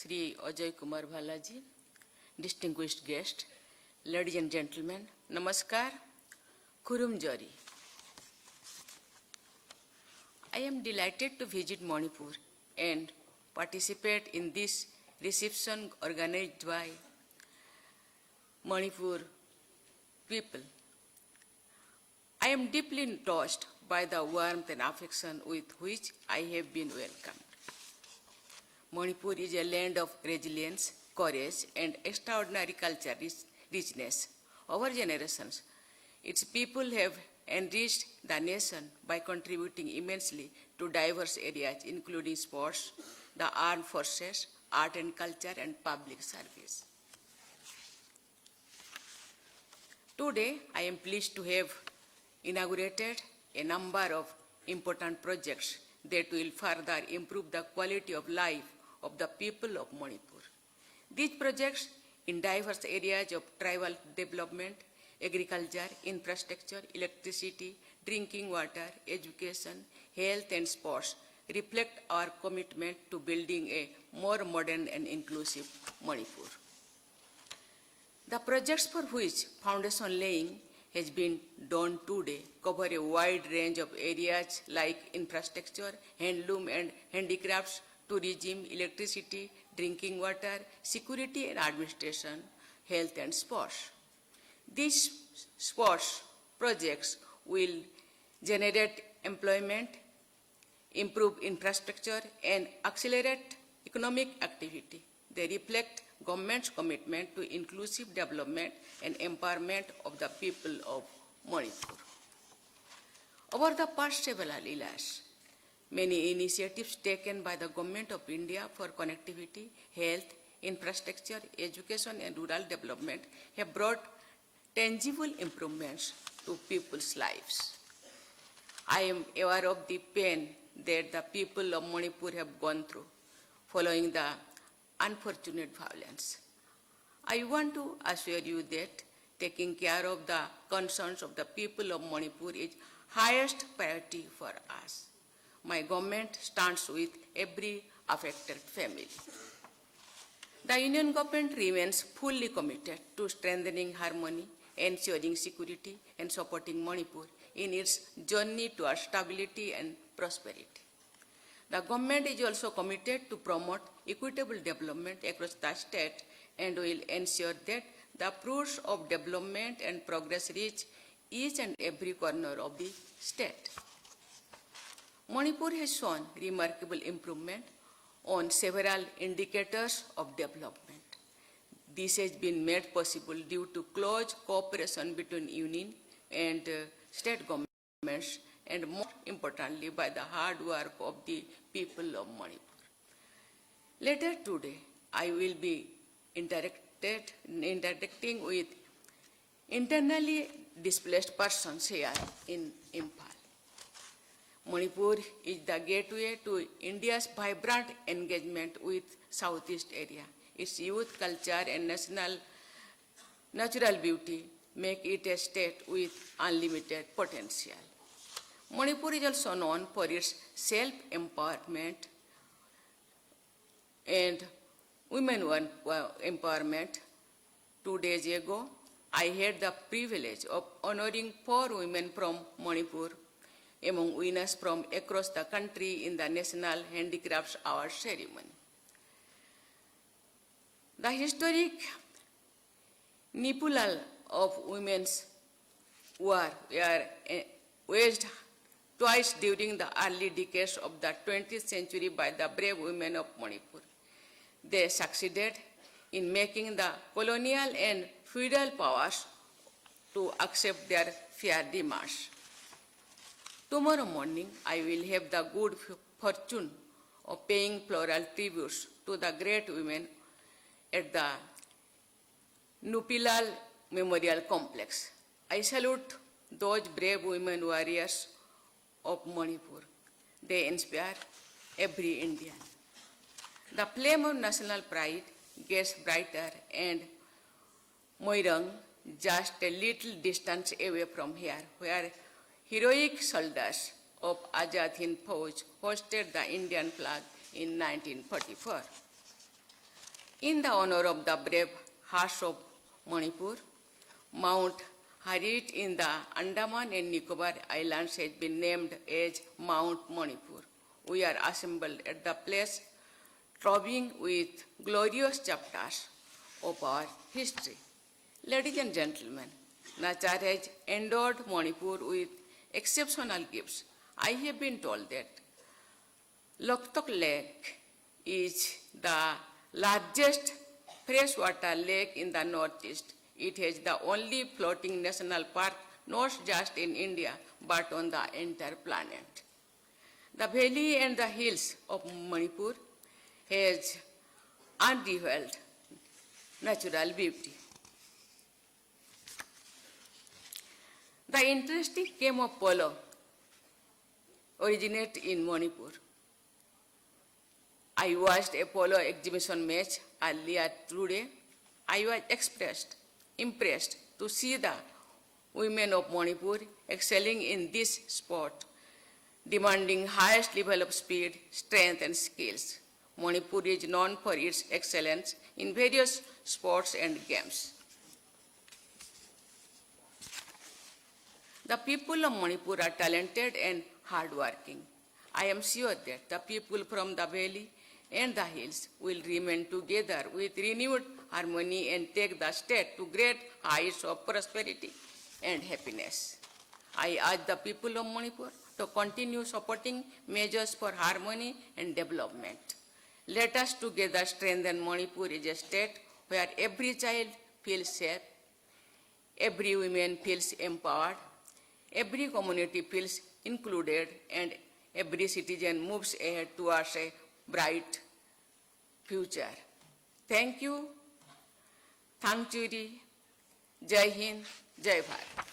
Sri Ajay Kumar Balaji, distinguished guest, ladies and gentlemen, Namaskar, Kurum Jari. I am delighted to visit Manipur and participate in this reception organized by Manipur people. I am deeply touched by the warmth and affection with which I have been welcomed. Manipur is a land of resilience, courage, and extraordinary cultural richness. Over generations, its people have enriched the nation by contributing immensely to diverse areas, including sports, the armed forces, art and culture, and public service. Today, I am pleased to have inaugurated a number of important projects that will further improve the quality of life of the people of Manipur. These projects in diverse areas of tribal development, agriculture, infrastructure, electricity, drinking water, education, health, and sports reflect our commitment to building a more modern and inclusive Manipur. The projects for which foundation laying has been done today cover a wide range of areas like infrastructure, handloom and handicrafts, tourism, electricity, drinking water, security and administration, health and sports. These sports projects will generate employment, improve infrastructure, and accelerate economic activity. They reflect government's commitment to inclusive development and empowerment of the people of Manipur. Over the past several years, many initiatives taken by the Government of India for connectivity, health, infrastructure, education, and rural development have brought tangible improvements to people's lives. I am aware of the pain that the people of Manipur have gone through following the unfortunate violence. I want to assure you that taking care of the concerns of the people of Manipur is highest priority for us. My government stands with every affected family. The Union government remains fully committed to strengthening harmony, ensuring security, and supporting Manipur in its journey towards stability and prosperity. The government is also committed to promote equitable development across the state and will ensure that the fruits of development and progress reach each and every corner of the state. Manipur has shown remarkable improvement on several indicators of development. This has been made possible due to close cooperation between union and state governments, and more importantly by the hard work of the people of Manipur. Later today, I will be interacting with internally displaced persons here in Imphal. Manipur is the gateway to India's vibrant engagement with Southeast area. Its youth, culture, and natural beauty make it a state with unlimited potential. Manipur is also known for its self-empowerment and women empowerment. 2 days ago, I had the privilege of honoring 4 women from Manipur among winners from across the country in the National Handicrafts Award ceremony. The historic Nipulal of Women's War were waged twice during the early decades of the 20th century by the brave women of Manipur. They succeeded in making the colonial and feudal powers to accept their fair demands. Tomorrow morning, I will have the good fortune of paying floral tributes to the great women at the Nupilal Memorial Complex. I salute those brave women warriors of Manipur. They inspire every Indian. The flame of national pride gets brighter, and Moirang, just a little distance away from here, where heroic soldiers of Azad Hind Fauj hoisted the Indian flag in 1944. In the honor of the brave hearts of Manipur, Mount Harit in the Andaman and Nicobar Islands has been named as Mount Manipur. We are assembled at the place throbbing with glorious chapters of our history. Ladies and gentlemen, nature has endowed Manipur with exceptional gifts. I have been told that Loktok Lake is the largest freshwater lake in the northeast. It has the only floating national park not just in India but on the entire planet. The valley and the hills of Manipur has unrivaled natural beauty. The interesting game of polo originated in Manipur. I watched a polo exhibition match earlier today. I was impressed to see the women of Manipur excelling in this sport, demanding highest level of speed, strength, and skills. Manipur is known for its excellence in various sports and games. The people of Manipur are talented and hardworking. I am sure that the people from the valley and the hills will remain together with renewed harmony and take the state to great heights of prosperity and happiness. I urge the people of Manipur to continue supporting measures for harmony and development. Let us together strengthen Manipur as a state where every child feels safe, every woman feels empowered, every community feels included, and every citizen moves ahead towards a bright future. Thank you. Thank you. Jai Hind, Jai Bharat.